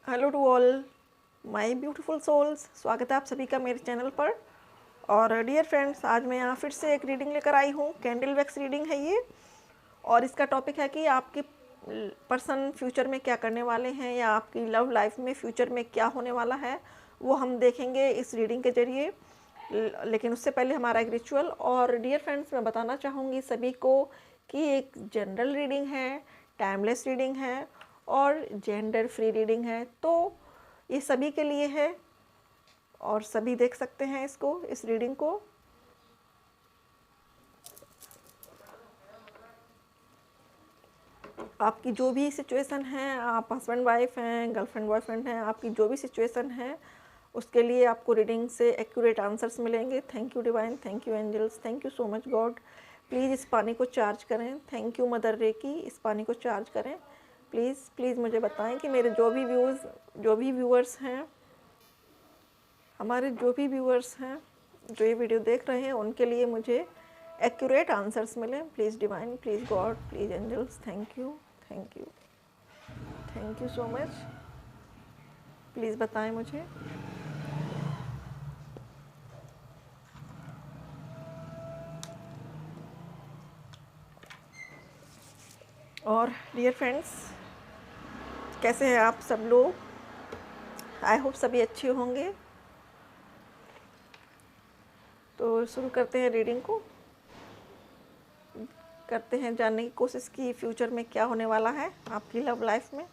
Hello to all my beautiful souls. स्वागत है आप सभी का मेरे चैनल पर। और डियर फ्रेंड्स, आज मैं यहाँ फिर से एक रीडिंग लेकर आई हूँ। कैंडल वैक्स रीडिंग है ये, और इसका टॉपिक है कि आपके पर्सन फ्यूचर में क्या करने वाले हैं, या आपकी लव लाइफ में फ्यूचर में क्या होने वाला है, वो हम देखेंगे इस रीडिंग के ज़रिए। लेकिन उससे पहले हमारा एक रिचुअल। और डियर फ्रेंड्स, मैं बताना चाहूँगी सभी को कि एक जनरल रीडिंग है, टाइमलेस रीडिंग है और जेंडर फ्री रीडिंग है। तो ये सभी के लिए है और सभी देख सकते हैं इस रीडिंग को। आपकी जो भी सिचुएशन है, आप हस्बैंड वाइफ हैं, गर्लफ्रेंड बॉयफ्रेंड हैं, आपकी जो भी सिचुएशन है उसके लिए आपको रीडिंग से एक्यूरेट आंसर्स मिलेंगे। Thank you divine, thank you angels, thank you so much God. Please इस पानी को चार्ज करें। थैंक यू मदर रेकी, इस पानी को चार्ज करें। प्लीज़ प्लीज़ मुझे बताएं कि मेरे जो भी व्यूअर्स हैं, हमारे जो भी व्यूअर्स हैं जो ये वीडियो देख रहे हैं, उनके लिए मुझे एक्यूरेट आंसर्स मिलें। Please divine, please God, please angels, thank you, thank you, thank you so much. Please बताएं मुझे। और डियर फ्रेंड्स, कैसे हैं आप सब लोग? आई होप सभी अच्छे होंगे। तो शुरू करते हैं रीडिंग को। करते हैं जानने की कोशिश की फ्यूचर में क्या होने वाला है आपकी लव लाइफ में।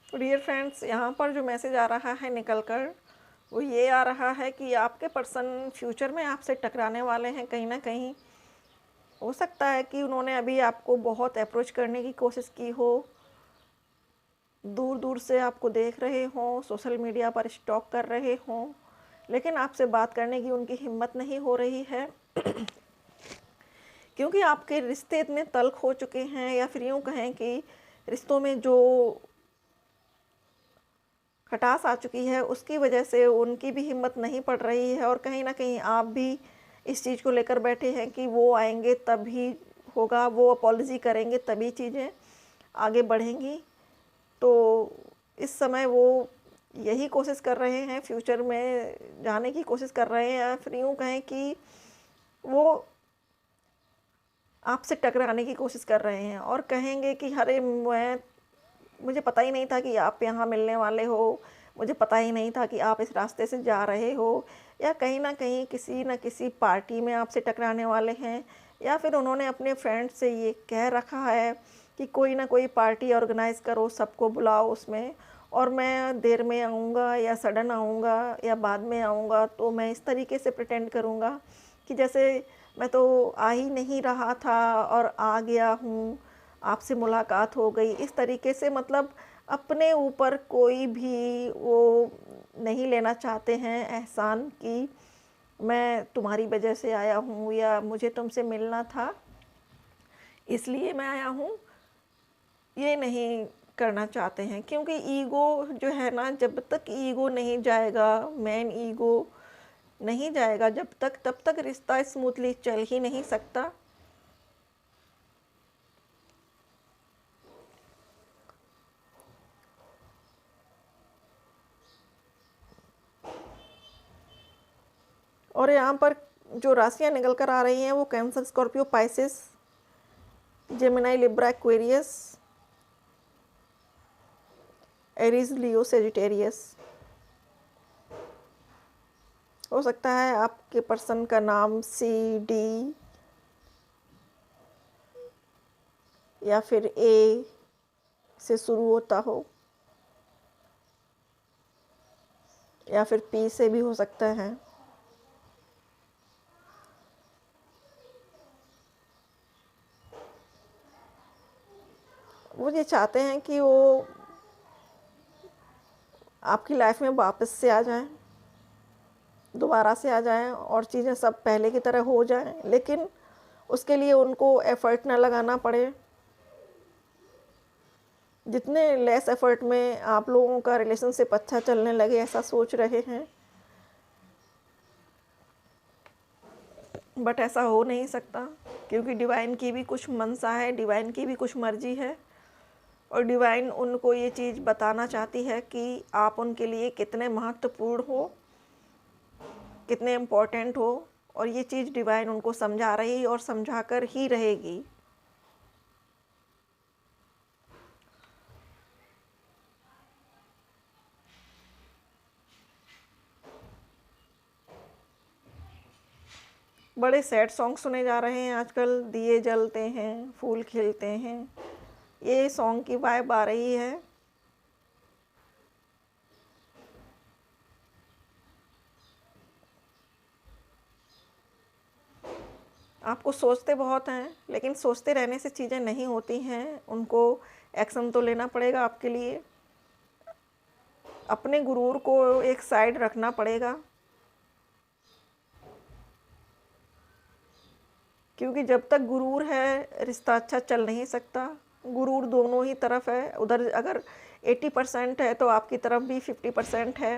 तो डियर फ्रेंड्स, यहाँ पर जो मैसेज आ रहा है निकल कर, वो ये आ रहा है कि आपके पर्सन फ्यूचर में आपसे टकराने वाले हैं। कहीं ना कहीं हो सकता है कि उन्होंने अभी आपको बहुत अप्रोच करने की कोशिश की हो, दूर दूर से आपको देख रहे हों, सोशल मीडिया पर स्टॉक कर रहे हों, लेकिन आपसे बात करने की उनकी हिम्मत नहीं हो रही है क्योंकि आपके रिश्ते इतने तल्ख हो चुके हैं, या फिर यूँ कहें कि रिश्तों में जो खटास आ चुकी है उसकी वजह से उनकी भी हिम्मत नहीं पड़ रही है। और कहीं ना कहीं आप भी इस चीज़ को लेकर बैठे हैं कि वो आएंगे तभी होगा, वो अपॉलजी करेंगे तभी चीज़ें आगे बढ़ेंगी। तो इस समय वो यही कोशिश कर रहे हैं, फ्यूचर में जाने की कोशिश कर रहे हैं, या फिर यूँ कहें कि वो आपसे टकराने की कोशिश कर रहे हैं और कहेंगे कि अरे मुझे पता ही नहीं था कि आप यहाँ मिलने वाले हो, मुझे पता ही नहीं था कि आप इस रास्ते से जा रहे हो, या कहीं ना कहीं किसी न किसी पार्टी में आपसे टकराने वाले हैं, या फिर उन्होंने अपने फ्रेंड से ये कह रखा है कि कोई ना कोई पार्टी ऑर्गेनाइज़ करो, सबको बुलाओ उसमें, और मैं देर में आऊँगा या सडन आऊँगा या बाद में आऊँगा, तो मैं इस तरीके से प्रिटेंड करूँगा कि जैसे मैं तो आ ही नहीं रहा था और आ गया हूँ, आपसे मुलाकात हो गई। इस तरीके से मतलब अपने ऊपर कोई भी वो नहीं लेना चाहते हैं एहसान कि मैं तुम्हारी वजह से आया हूँ या मुझे तुमसे मिलना था इसलिए मैं आया हूँ, ये नहीं करना चाहते हैं। क्योंकि ईगो जो है ना, जब तक ईगो नहीं जाएगा, मेन ईगो नहीं जाएगा जब तक, तब तक रिश्ता स्मूथली चल ही नहीं सकता। और यहाँ पर जो राशियाँ निकल कर आ रही हैं वो Cancer, Scorpio, Pisces, Gemini, Libra, Aquarius, Aries, Leo, Sagittarius. हो सकता है आपके पर्सन का नाम CD या फिर A से शुरू होता हो, या फिर P से भी हो सकता है। वो ये चाहते हैं कि वो आपकी लाइफ में वापस से आ जाएं, दोबारा से आ जाएं और चीज़ें सब पहले की तरह हो जाएं, लेकिन उसके लिए उनको एफर्ट ना लगाना पड़े। जितने लेस एफर्ट में आप लोगों का रिलेशनशिप अच्छा चलने लगे ऐसा सोच रहे हैं, बट ऐसा हो नहीं सकता, क्योंकि डिवाइन की भी कुछ मनसा है, डिवाइन की भी कुछ मर्जी है, और डिवाइन उनको ये चीज़ बताना चाहती है कि आप उनके लिए कितने महत्वपूर्ण हो, कितने इम्पोर्टेंट हो, और ये चीज़ डिवाइन उनको समझा रही और समझा कर ही रहेगी। बड़े सैड सॉन्ग सुने जा रहे हैं आजकल, दिए जलते हैं, फूल खिलते हैं, ये सॉन्ग की वाइब आ रही है। आपको सोचते बहुत हैं, लेकिन सोचते रहने से चीज़ें नहीं होती हैं, उनको एक्शन तो लेना पड़ेगा आपके लिए। अपने गुरूर को एक साइड रखना पड़ेगा, क्योंकि जब तक गुरूर है रिश्ता अच्छा चल नहीं सकता। गुरूर दोनों ही तरफ है, उधर अगर 80% है तो आपकी तरफ भी 50% है,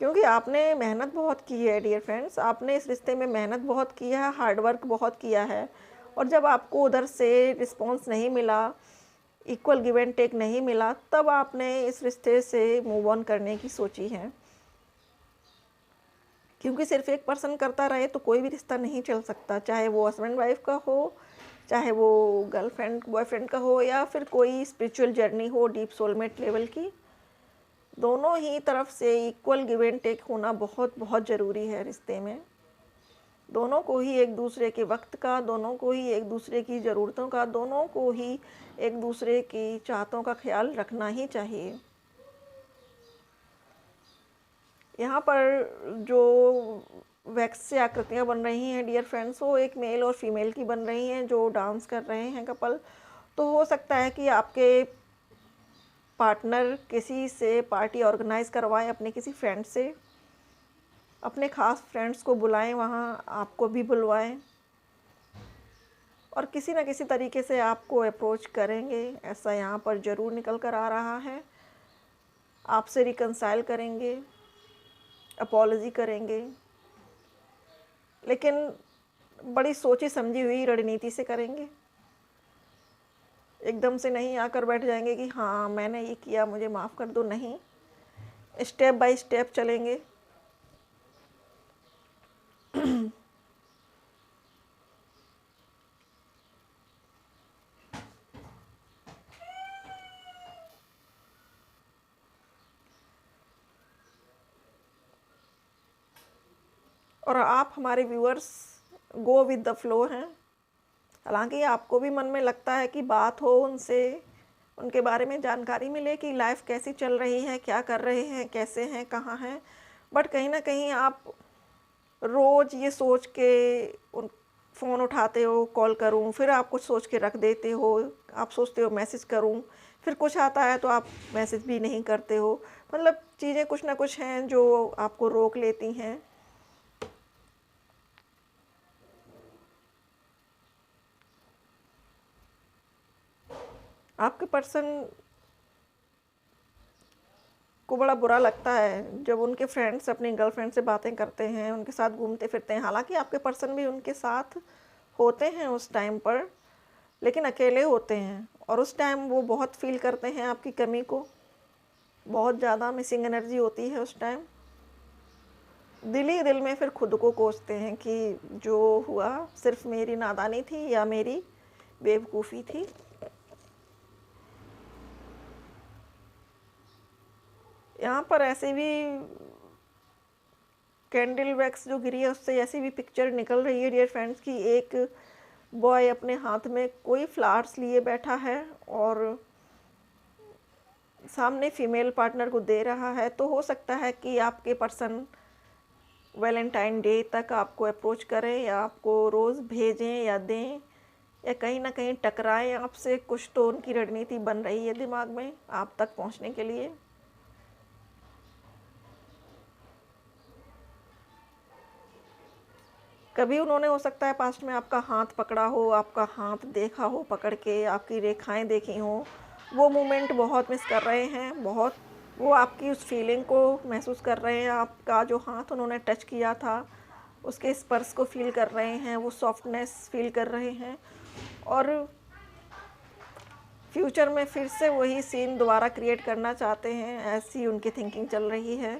क्योंकि आपने मेहनत बहुत की है डियर फ्रेंड्स, आपने इस रिश्ते में मेहनत बहुत किया है, हार्ड वर्क बहुत किया है, और जब आपको उधर से रिस्पॉन्स नहीं मिला, इक्वल गिव एंड टेक नहीं मिला, तब आपने इस रिश्ते से मूव ऑन करने की सोची है। क्योंकि सिर्फ एक पर्सन करता रहे तो कोई भी रिश्ता नहीं चल सकता, चाहे वो हस्बैंड वाइफ का हो, चाहे वो गर्लफ्रेंड बॉयफ्रेंड का हो, या फिर कोई स्पिरिचुअल जर्नी हो डीप सोलमेट लेवल की। दोनों ही तरफ से इक्वल गिव एंड टेक होना बहुत बहुत ज़रूरी है रिश्ते में। दोनों को ही एक दूसरे के वक्त का, दोनों को ही एक दूसरे की ज़रूरतों का, दोनों को ही एक दूसरे की चाहतों का ख्याल रखना ही चाहिए। यहाँ पर जो वैक्स से आकृतियाँ बन रही हैं डियर फ्रेंड्स, वो एक मेल और फीमेल की बन रही हैं जो डांस कर रहे हैं कपल। तो हो सकता है कि आपके पार्टनर किसी से पार्टी ऑर्गेनाइज़ करवाएं, अपने किसी फ्रेंड से, अपने ख़ास फ्रेंड्स को बुलाएं, वहाँ आपको भी बुलवाएं, और किसी न किसी तरीके से आपको अप्रोच करेंगे, ऐसा यहाँ पर ज़रूर निकल कर आ रहा है। आपसे रिकंसाइल करेंगे, अपॉलॉजी करेंगे, लेकिन बड़ी सोची समझी हुई रणनीति से करेंगे। एकदम से नहीं आकर बैठ जाएंगे कि हाँ मैंने ये किया मुझे माफ़ कर दो, नहीं, स्टेप बाय स्टेप चलेंगे। और आप हमारे viewers go with the flow हैं। हालांकि आपको भी मन में लगता है कि बात हो उनसे, उनके बारे में जानकारी मिले कि लाइफ कैसी चल रही है, क्या कर रहे हैं, कैसे हैं, कहाँ हैं, बट कहीं ना कहीं आप रोज़ ये सोच के उन फ़ोन उठाते हो, कॉल करूं, फिर आप कुछ सोच के रख देते हो, आप सोचते हो मैसेज करूं, फिर कुछ आता है तो आप मैसेज भी नहीं करते हो। मतलब चीज़ें कुछ ना कुछ हैं जो आपको रोक लेती हैं। आपके पर्सन को बड़ा बुरा लगता है जब उनके फ्रेंड्स अपनी गर्लफ्रेंड से बातें करते हैं, उनके साथ घूमते फिरते हैं। हालांकि आपके पर्सन भी उनके साथ होते हैं उस टाइम पर, लेकिन अकेले होते हैं, और उस टाइम वो बहुत फील करते हैं आपकी कमी को, बहुत ज़्यादा मिसिंग एनर्जी होती है उस टाइम। दिल ही दिल में फिर खुद को कोसते हैं कि जो हुआ सिर्फ मेरी नादानी थी या मेरी बेवकूफ़ी थी। यहाँ पर ऐसे भी कैंडल वैक्स जो गिरी है उससे ऐसी भी पिक्चर निकल रही है डियर फ्रेंड्स कि एक बॉय अपने हाथ में कोई फ्लावर्स लिए बैठा है और सामने फीमेल पार्टनर को दे रहा है। तो हो सकता है कि आपके पर्सन वैलेंटाइन डे तक आपको अप्रोच करें, या आपको रोज़ भेजें या दें, या कहीं ना कहीं टकराएं आपसे। कुछ तो उनकी रणनीति बन रही है दिमाग में आप तक पहुंचने के लिए। कभी उन्होंने हो सकता है पास्ट में आपका हाथ पकड़ा हो, आपका हाथ देखा हो पकड़ के, आपकी रेखाएं देखी हों, वो मोमेंट बहुत मिस कर रहे हैं, बहुत। वो आपकी उस फीलिंग को महसूस कर रहे हैं, आपका जो हाथ उन्होंने टच किया था उसके स्पर्श को फील कर रहे हैं, वो सॉफ्टनेस फील कर रहे हैं। और फ्यूचर में फिर से वही सीन दोबारा क्रिएट करना चाहते हैं, ऐसी उनकी थिंकिंग चल रही है।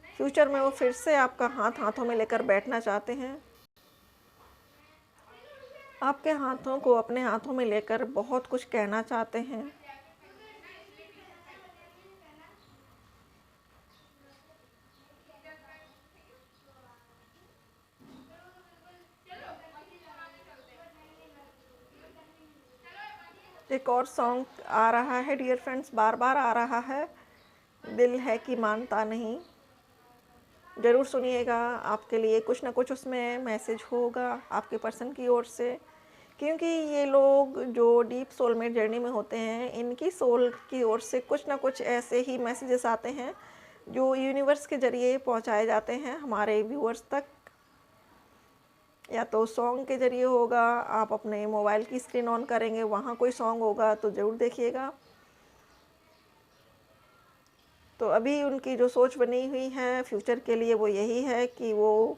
फ्यूचर में वो फिर से आपका हाथ हाथों में लेकर बैठना चाहते हैं, आपके हाथों को अपने हाथों में लेकर बहुत कुछ कहना चाहते हैं। एक और सॉन्ग आ रहा है डियर फ्रेंड्स, बार बार आ रहा है, दिल है कि मानता नहीं। ज़रूर सुनिएगा, आपके लिए कुछ ना कुछ उसमें मैसेज होगा आपके पर्सन की ओर से। क्योंकि ये लोग जो डीप सोलमेट जर्नी में होते हैं, इनकी सोल की ओर से कुछ ना कुछ ऐसे ही मैसेजेस आते हैं जो यूनिवर्स के ज़रिए पहुंचाए जाते हैं हमारे व्यूअर्स तक। या तो सॉन्ग के ज़रिए होगा, आप अपने मोबाइल की स्क्रीन ऑन करेंगे, वहाँ कोई सॉन्ग होगा तो ज़रूर देखिएगा। तो अभी उनकी जो सोच बनी हुई है फ्यूचर के लिए वो यही है कि वो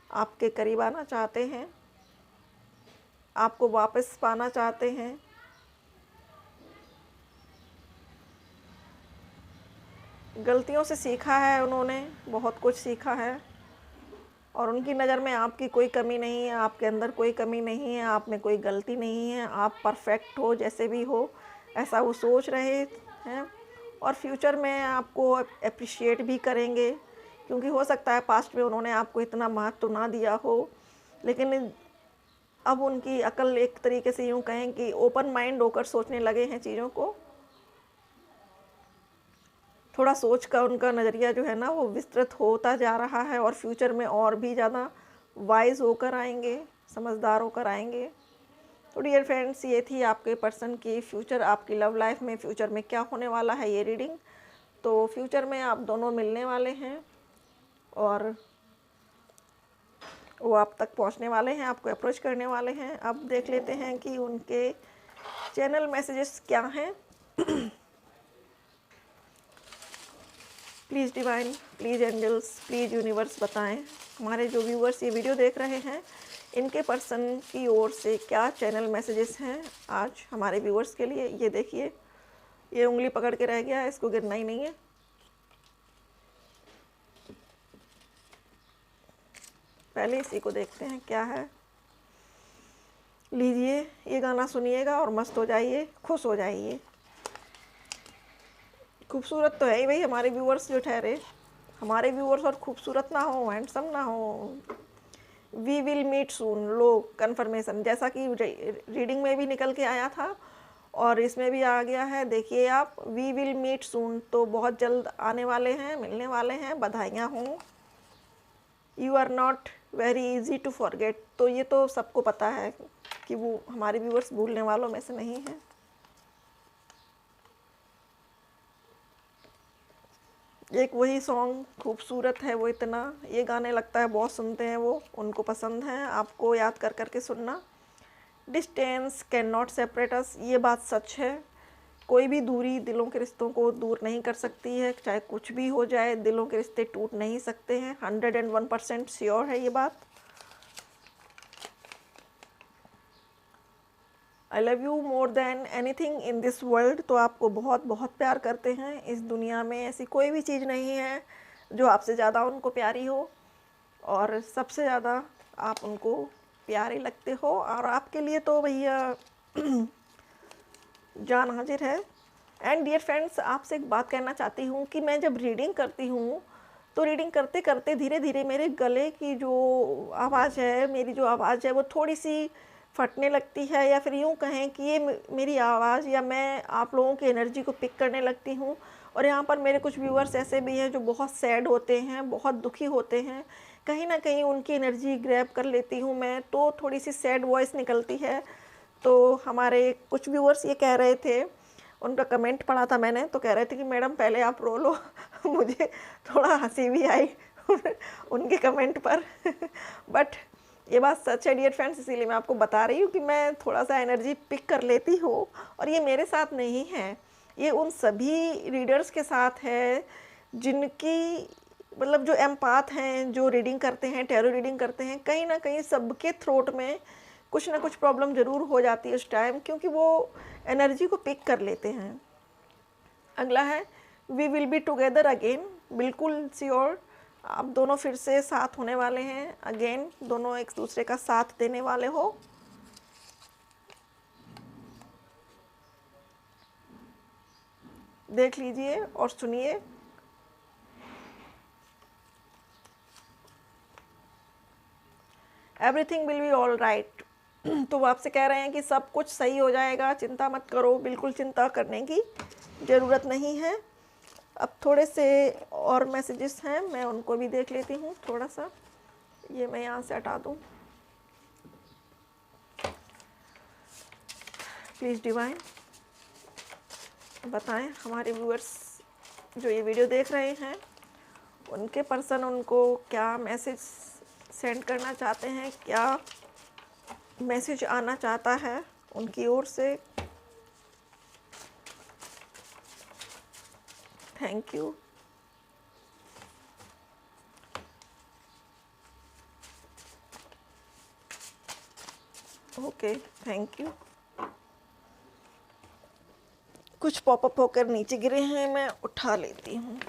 आपके करीब आना चाहते हैं, आपको वापस पाना चाहते हैं। गलतियों से सीखा है उन्होंने, बहुत कुछ सीखा है, और उनकी नज़र में आपकी कोई कमी नहीं है, आपके अंदर कोई कमी नहीं है, आप में कोई गलती नहीं है, आप परफेक्ट हो जैसे भी हो, ऐसा वो सोच रहे हैं। और फ्यूचर में आपको अप्रिशिएट भी करेंगे, क्योंकि हो सकता है पास्ट में उन्होंने आपको इतना महत्व ना दिया हो, लेकिन अब उनकी अकल एक तरीके से यूँ कहें कि ओपन माइंड होकर सोचने लगे हैं चीज़ों को। थोड़ा सोच का उनका नज़रिया जो है ना वो विस्तृत होता जा रहा है, और फ्यूचर में और भी ज़्यादा वाइज होकर आएंगे, समझदार होकर आएंगे। तो डियर फ्रेंड्स, ये थी आपके पर्सन की फ्यूचर, आपकी लव लाइफ में फ्यूचर में क्या होने वाला है ये रीडिंग। तो फ्यूचर में आप दोनों मिलने वाले हैं और वो आप तक पहुंचने वाले हैं, आपको अप्रोच करने वाले हैं। अब देख लेते हैं कि उनके चैनल मैसेजेस क्या हैं। Please divine, please angels, please universe बताएं हमारे जो व्यूअर्स ये वीडियो देख रहे हैं, इनके पर्सन की ओर से क्या चैनल मैसेजेस हैं आज हमारे व्यूअर्स के लिए। ये देखिए, ये उंगली पकड़ के रह गया है, इसको गिरना ही नहीं है। पहले इसी को देखते हैं क्या है। लीजिए, ये गाना सुनिएगा और मस्त हो जाइए, खुश हो जाइए। खूबसूरत तो है ही भाई हमारे व्यूअर्स जो ठहरे, हमारे व्यूअर्स और खूबसूरत ना हो, हैंडसम ना हो। वी विल मीट सून, लो कन्फर्मेशन, जैसा कि रीडिंग में भी निकल के आया था और इसमें भी आ गया है। देखिए आप, वी विल मीट सून, तो बहुत जल्द आने वाले हैं, मिलने वाले हैं, बधाइयाँ हों। You are not very easy to forget, तो ये तो सबको पता है कि वो हमारे व्यूअर्स भूलने वालों में से नहीं हैं। एक वही सॉन्ग खूबसूरत है वो इतना, ये गाने लगता है बहुत सुनते हैं वो, उनको पसंद है आपको याद कर कर के सुनना। डिस्टेंस कैन नॉट सेपरेट अस, ये बात सच है। कोई भी दूरी दिलों के रिश्तों को दूर नहीं कर सकती है, चाहे कुछ भी हो जाए दिलों के रिश्ते टूट नहीं सकते हैं। 101% श्योर है ये बात। I love you more than anything in this world, तो आपको बहुत बहुत प्यार करते हैं। इस दुनिया में ऐसी कोई भी चीज़ नहीं है जो आपसे ज़्यादा उनको प्यारी हो, और सबसे ज़्यादा आप उनको प्यारे लगते हो, और आपके लिए तो भैया जान हाजिर है। एंड डियर फ्रेंड्स, आपसे एक बात कहना चाहती हूँ कि मैं जब रीडिंग करती हूँ तो रीडिंग करते करते धीरे धीरे मेरे गले की जो आवाज़ है, मेरी जो आवाज़ है वो थोड़ी सी फटने लगती है, या फिर यूँ कहें कि ये मेरी आवाज़ या मैं आप लोगों की एनर्जी को पिक करने लगती हूँ। और यहाँ पर मेरे कुछ व्यूअर्स ऐसे भी हैं जो बहुत सैड होते हैं, बहुत दुखी होते हैं, कहीं ना कहीं उनकी एनर्जी ग्रैब कर लेती हूँ मैं, तो थोड़ी सी सैड वॉइस निकलती है। तो हमारे कुछ व्यूअर्स ये कह रहे थे, उनका कमेंट पढ़ा था मैंने, तो कह रहे थे कि मैडम पहले आप रो लो। मुझे थोड़ा हंसी भी आई उनके कमेंट पर। बट ये बात सच है डियर फ्रेंड्स, इसीलिए मैं आपको बता रही हूँ कि मैं थोड़ा सा एनर्जी पिक कर लेती हूँ। और ये मेरे साथ नहीं है, ये उन सभी रीडर्स के साथ है जिनकी मतलब जो एम्पाथ हैं, जो रीडिंग करते हैं, टैरो रीडिंग करते हैं, कहीं ना कहीं सबके थ्रोट में कुछ ना कुछ प्रॉब्लम ज़रूर हो जाती है उस टाइम, क्योंकि वो एनर्जी को पिक कर लेते हैं। अगला है we will be together again, बिल्कुल श्योर आप दोनों फिर से साथ होने वाले हैं। अगेन दोनों एक दूसरे का साथ देने वाले हो। देख लीजिए और सुनिए। Everything will be all right. तो वो आपसे कह रहे हैं कि सब कुछ सही हो जाएगा, चिंता मत करो, बिल्कुल चिंता करने की ज़रूरत नहीं है। अब थोड़े से और मैसेजेस हैं, मैं उनको भी देख लेती हूँ थोड़ा सा। ये मैं यहाँ से हटा दूँ। प्लीज़ डिवाइन बताएं हमारे व्यूअर्स जो ये वीडियो देख रहे हैं, उनके पर्सन उनको क्या मैसेज सेंड करना चाहते हैं, क्या मैसेज आना चाहता है उनकी ओर से। Thank you. Okay thank you. कुछ पॉपअप होकर नीचे गिरे हैं, मैं उठा लेती हूँ।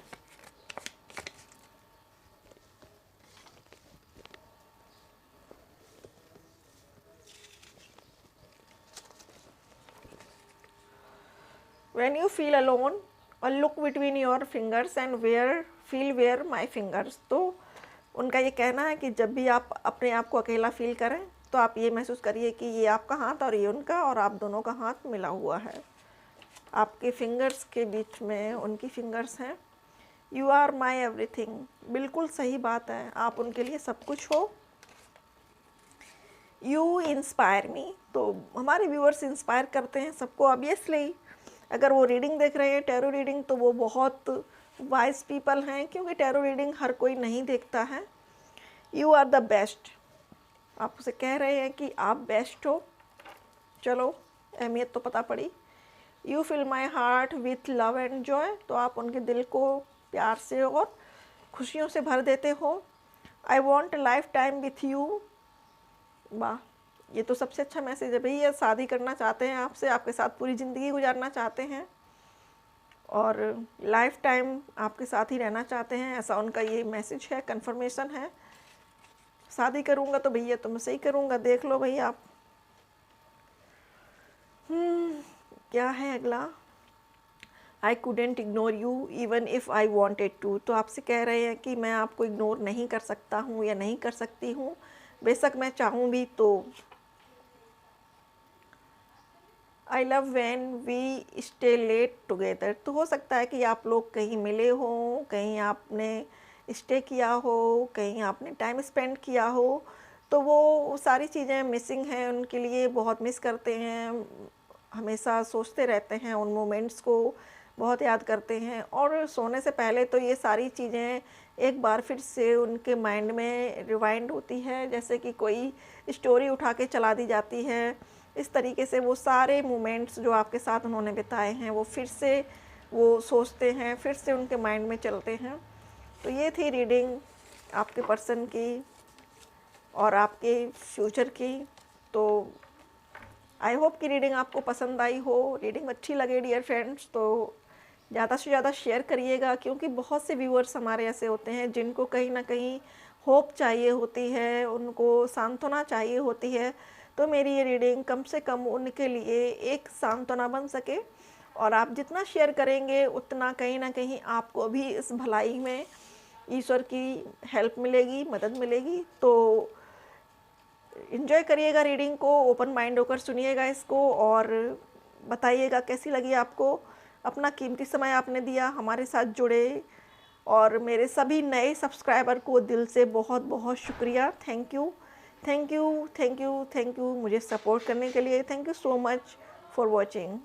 When you feel alone, or look between your fingers and feel where my fingers। तो उनका ये कहना है कि जब भी आप अपने आप को अकेला फील करें तो आप ये महसूस करिए कि ये आपका हाथ और ये उनका, और आप दोनों का हाथ मिला हुआ है। आपके फिंगर्स के बीच में उनकी फिंगर्स हैं। यू आर माई एवरीथिंग, बिल्कुल सही बात है, आप उनके लिए सब कुछ हो। यू इंस्पायर मी, तो हमारे व्यूअर्स इंस्पायर करते हैं सबको ऑब्वियसली। अगर वो रीडिंग देख रहे हैं टैरो रीडिंग, तो वो बहुत वाइज पीपल हैं, क्योंकि टैरो रीडिंग हर कोई नहीं देखता है। यू आर द बेस्ट, आप उसे कह रहे हैं कि आप बेस्ट हो। चलो अहमियत तो पता पड़ी। You fill my heart with love and joy, तो आप उनके दिल को प्यार से और खुशियों से भर देते हो। I want life time with you, वाह ये तो सबसे अच्छा मैसेज है भैया। शादी करना चाहते हैं आपसे, आपके साथ पूरी ज़िंदगी गुजारना चाहते हैं और लाइफ टाइम आपके साथ ही रहना चाहते हैं, ऐसा उनका ये मैसेज है, कंफर्मेशन है। शादी करूँगा तो भैया तुमसे ही करूँगा, देख लो भैया आप। क्या है अगला? I couldn't ignore you even if I wanted to, तो आपसे कह रहे हैं कि मैं आपको इग्नोर नहीं कर सकता हूँ या नहीं कर सकती हूँ, बेशक मैं चाहूँ भी तो। I love when we stay late together, तो हो सकता है कि आप लोग कहीं मिले हों, कहीं आपने स्टे किया हो, कहीं आपने टाइम स्पेंड किया हो, तो वो सारी चीज़ें मिसिंग हैं उनके लिए, बहुत मिस करते हैं, हमेशा सोचते रहते हैं उन मोमेंट्स को, बहुत याद करते हैं। और सोने से पहले तो ये सारी चीज़ें एक बार फिर से उनके माइंड में रिवाइंड होती है, जैसे कि कोई स्टोरी उठा के चला दी जाती है। इस तरीके से वो सारे मोमेंट्स जो आपके साथ उन्होंने बिताए हैं वो फिर से वो सोचते हैं, फिर से उनके माइंड में चलते हैं। तो ये थी रीडिंग आपके पर्सन की और आपके फ्यूचर की। तो आई होप कि रीडिंग आपको पसंद आई हो। रीडिंग अच्छी लगे डियर फ्रेंड्स तो ज़्यादा से ज़्यादा शेयर करिएगा, क्योंकि बहुत से व्यूअर्स हमारे ऐसे होते हैं जिनको कहीं ना कहीं होप चाहिए होती है, उनको सांत्वना चाहिए होती है। तो मेरी ये रीडिंग कम से कम उनके लिए एक सांत्वना बन सके, और आप जितना शेयर करेंगे उतना कहीं ना कहीं आपको भी इस भलाई में ईश्वर की हेल्प मिलेगी, मदद मिलेगी। तो इन्जॉय करिएगा रीडिंग को, ओपन माइंड होकर सुनिएगा इसको और बताइएगा कैसी लगी आपको। अपना कीमती समय आपने दिया, हमारे साथ जुड़े, और मेरे सभी नए सब्सक्राइबर को दिल से बहुत बहुत शुक्रिया। Thank you, thank you, thank you, thank you मुझे सपोर्ट करने के लिए। Thank you so much for watching.